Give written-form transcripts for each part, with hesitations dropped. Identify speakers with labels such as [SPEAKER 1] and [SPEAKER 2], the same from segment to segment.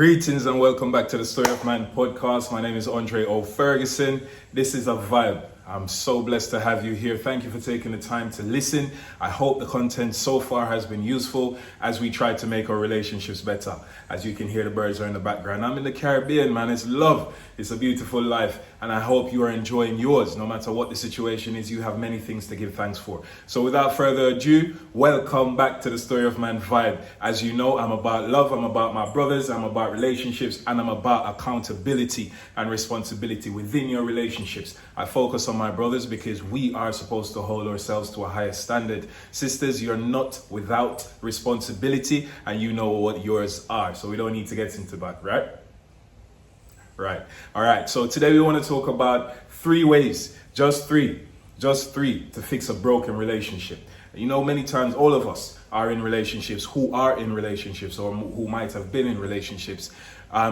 [SPEAKER 1] Greetings and welcome back to the Story of Man podcast. My name is Andre O. Ferguson. This is a vibe. I'm so blessed to have you here. Thank you for taking the time to listen. I hope the content so far has been useful as we try to make our relationships better. As you can hear, the birds are in the background. I'm in the Caribbean, man. It's love. It's a beautiful life. And I hope you are enjoying yours. No matter what the situation is, you have many things to give thanks for. So without further ado, welcome back to the Story of Man vibe. As you know, I'm about love. I'm about my brothers. I'm about relationships. And I'm about accountability and responsibility within your relationships. I focus on my brothers because we are supposed to hold ourselves to a higher standard. Sisters, you're not without responsibility and you know what yours are. So we don't need to get into that, right? Right. All right. So today we want to talk about 3 ways, just three to fix a broken relationship. You know, many times all of us are in relationships, who are in relationships or who might have been in relationships,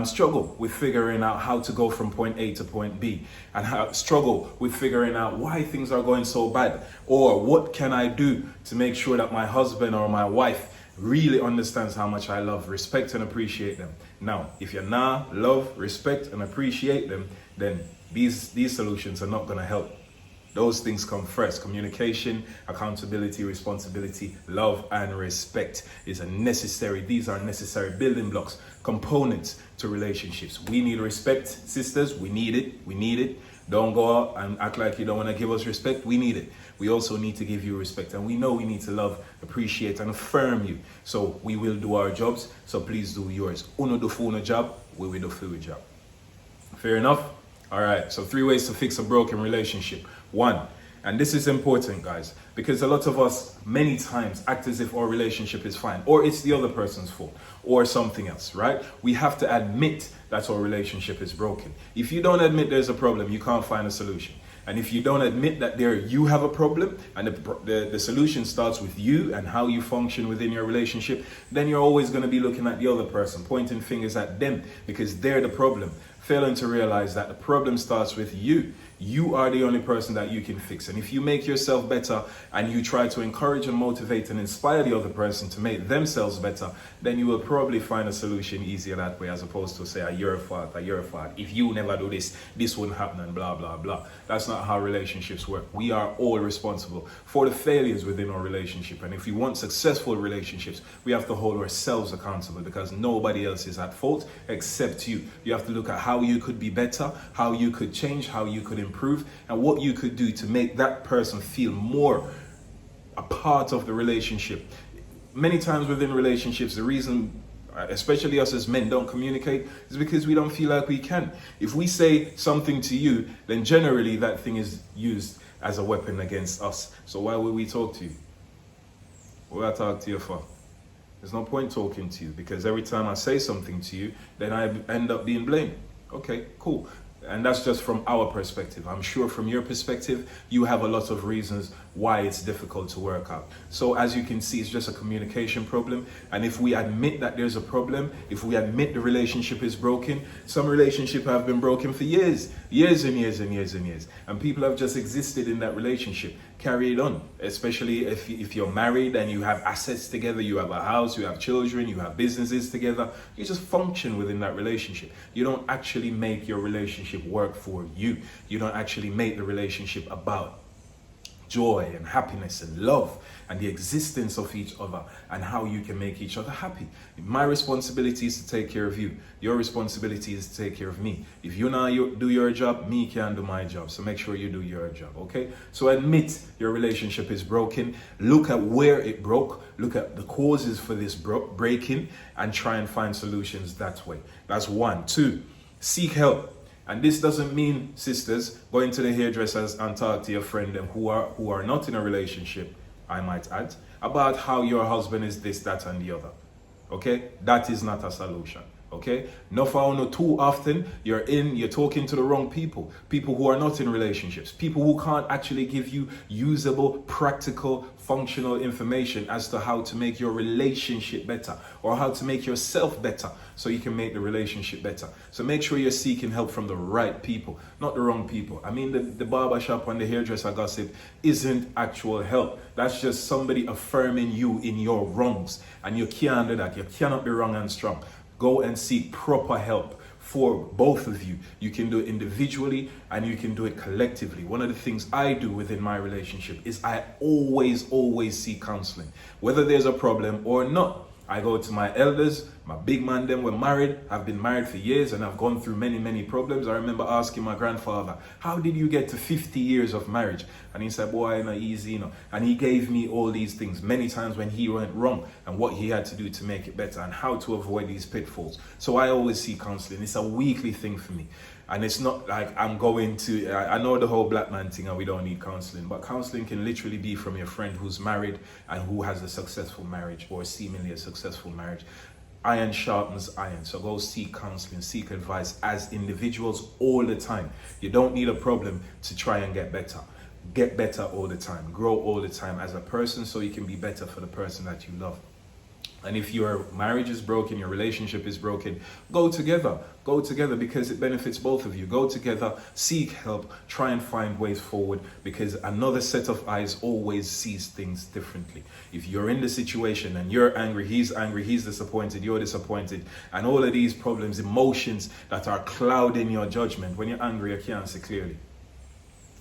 [SPEAKER 1] struggle with figuring out how to go from point A to point B, and struggle with figuring out why things are going so bad, or what can I do to make sure that my husband or my wife really understands how much I love, respect, and appreciate them. Now, if you not love, respect, and appreciate them, then these solutions are not going to help. Those things come first. Communication, accountability, responsibility, love, and respect these are necessary building blocks, components to relationships. We need respect, sisters. We need it. Don't go out and act like you don't want to give us respect. We need it. We also need to give you respect. And we know we need to love, appreciate, and affirm you. So we will do our jobs. So please do yours. Uno do for job, we will do for your job. Fair enough? All right. So 3 ways to fix a broken relationship. 1, and this is important, guys, because a lot of us many times act as if our relationship is fine, or it's the other person's fault, or something else, right? We have to admit that our relationship is broken. If you don't admit there's a problem, you can't find a solution. And if you don't admit that you have a problem, and the solution starts with you and how you function within your relationship, then you're always going to be looking at the other person, pointing fingers at them because they're the problem, failing to realize that the problem starts with you. You are the only person that you can fix. And if you make yourself better and you try to encourage and motivate and inspire the other person to make themselves better, then you will probably find a solution easier that way, as opposed to say, you're a fault. If you never do this, this wouldn't happen, and blah, blah, blah. That's not how relationships work. We are all responsible for the failures within our relationship. And if we want successful relationships, we have to hold ourselves accountable because nobody else is at fault except you. You have to look at how you could be better, how you could change, how you could improve, and what you could do to make that person feel more a part of the relationship. Many times within relationships, the reason especially us as men don't communicate is because we don't feel like we can. If we say something to you, then generally that thing is used as a weapon against us. So why would we talk to you? What would I talk to you for? There's no point talking to you because every time I say something to you, then I end up being blamed. Okay, cool. And that's just from our perspective. I'm sure from your perspective, you have a lot of reasons why it's difficult to work out. So as you can see, it's just a communication problem. And if we admit that there's a problem, if we admit the relationship is broken, some relationships have been broken for years and years. And people have just existed in that relationship, carried on, especially if you're married and you have assets together, you have a house, you have children, you have businesses together, you just function within that relationship. You don't actually make your relationship work for you. You don't actually make the relationship about joy and happiness and love and the existence of each other and how you can make each other happy. My responsibility is to take care of you. Your responsibility is to take care of me. If you now do your job, me can do my job. So make sure you do your job, okay? So admit your relationship is broken. Look at where it broke. Look at the causes for this breaking and try and find solutions that way. That's 1. 2, seek help. And this doesn't mean, sisters, going to the hairdressers and talk to your friend who are not in a relationship, I might add, about how your husband is this, that, and the other. Okay? That is not a solution. Okay? No, too often you're talking to the wrong people who are not in relationships, people who can't actually give you usable, practical, functional information as to how to make your relationship better or how to make yourself better so you can make the relationship better. So make sure you're seeking help from the right people, not the wrong people. I mean, the barber shop and the hairdresser gossip isn't actual help. That's just somebody affirming you in your wrongs, and you can't do that. You cannot be wrong and strong. Go and seek proper help for both of you. You can do it individually and you can do it collectively. One of the things I do within my relationship is I always seek counseling, whether there's a problem or not. I go to my elders, my big man, them were married. I've been married for years and I've gone through many problems. I remember asking my grandfather, how did you get to 50 years of marriage? And he said, boy, not easy, you know. And he gave me all these things many times when he went wrong and what he had to do to make it better and how to avoid these pitfalls. So I always see counseling. It's a weekly thing for me. And it's not like I'm going to, I know the whole black man thing and we don't need counseling, but counseling can literally be from your friend who's married and who has a successful marriage or seemingly a successful marriage. Iron sharpens iron. So go seek counseling, seek advice as individuals all the time. You don't need a problem to try and get better. Get better all the time. Grow all the time as a person so you can be better for the person that you love. And if your marriage is broken, your relationship is broken, go together. Go together because it benefits both of you. Go together, seek help, try and find ways forward because another set of eyes always sees things differently. If you're in the situation and you're angry, he's disappointed, you're disappointed, and all of these problems, emotions that are clouding your judgment, when you're angry, you can't see clearly.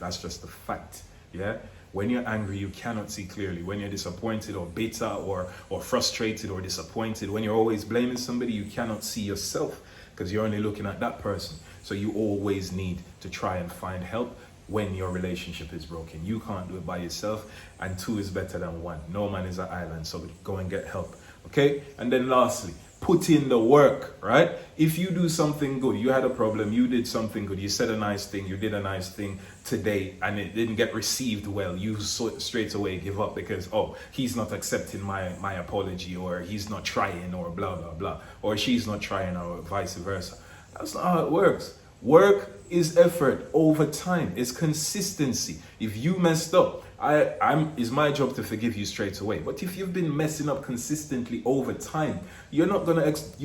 [SPEAKER 1] That's just a fact, yeah? When you're angry, you cannot see clearly. When you're disappointed or bitter or frustrated or disappointed, when you're always blaming somebody, you cannot see yourself because you're only looking at that person. So you always need to try and find help when your relationship is broken. You can't do it by yourself, and two is better than one. No man is an island, so go and get help, okay? And then lastly, put in the work, right? If you do something good, you had a problem, you did something good, you said a nice thing, you did a nice thing today, and it didn't get received well, you straight away give up because, oh, he's not accepting my apology, or he's not trying, or blah, blah, blah, or she's not trying, or vice versa. That's not how it works. Work is effort over time. It's consistency. If you messed up, it's my job to forgive you straight away. But if you've been messing up consistently over time, you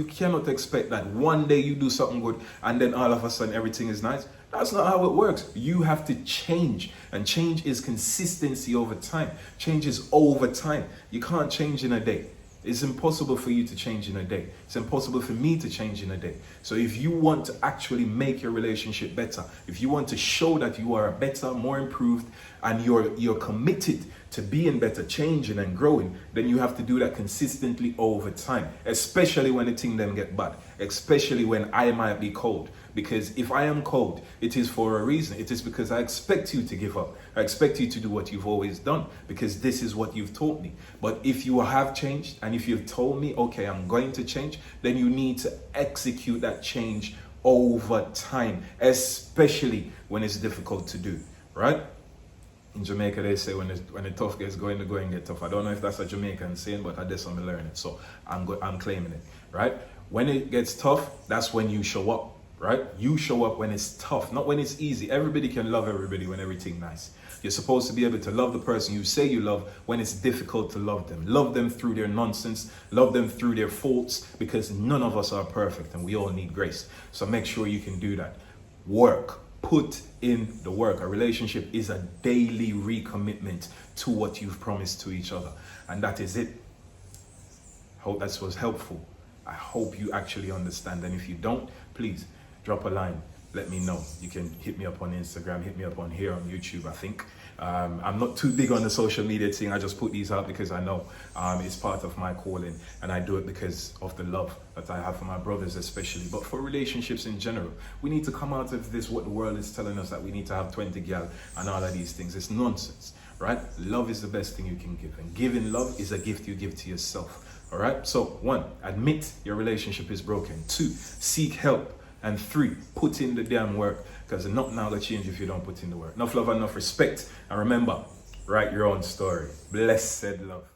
[SPEAKER 1] cannot expect that one day you do something good and then all of a sudden everything is nice. That's not how it works. You have to change, and change is consistency over time. Change is over time. You can't change in a day. It's impossible for you to change in a day. It's impossible for me to change in a day. So if you want to actually make your relationship better, if you want to show that you are better, more improved, and you're committed to being better, changing and growing, then you have to do that consistently over time, especially when the thing then get bad, especially when I might be cold. Because if I am cold, it is for a reason. It is because I expect you to give up. I expect you to do what you've always done because this is what you've taught me. But if you have changed and if you've told me, okay, I'm going to change, then you need to execute that change over time, especially when it's difficult to do, right? In Jamaica, they say when the tough gets going, the going get tough. I don't know if that's a Jamaican saying, but I guess I'm learning, so I'm claiming it, right? When it gets tough, that's when you show up. Right? You show up when it's tough, not when it's easy. Everybody can love everybody when everything's nice. You're supposed to be able to love the person you say you love when it's difficult to love them. Love them through their nonsense. Love them through their faults, because none of us are perfect and we all need grace. So make sure you can do that. Work. Put in the work. A relationship is a daily recommitment to what you've promised to each other. And that is it. Hope that was helpful. I hope you actually understand. And if you don't, please drop a line, let me know. You can hit me up on Instagram, hit me up on here on YouTube, I think. I'm not too big on the social media thing. I just put these out because I know it's part of my calling, and I do it because of the love that I have for my brothers especially, but for relationships in general. We need to come out of this, what the world is telling us, that we need to have 20 gal and all of these things. It's nonsense, right? Love is the best thing you can give, and giving love is a gift you give to yourself. All right, so 1, admit your relationship is broken. 2, seek help. And 3, put in the damn work, because not now gonna change if you don't put in the work. Enough love and enough respect. And remember, write your own story. Blessed love.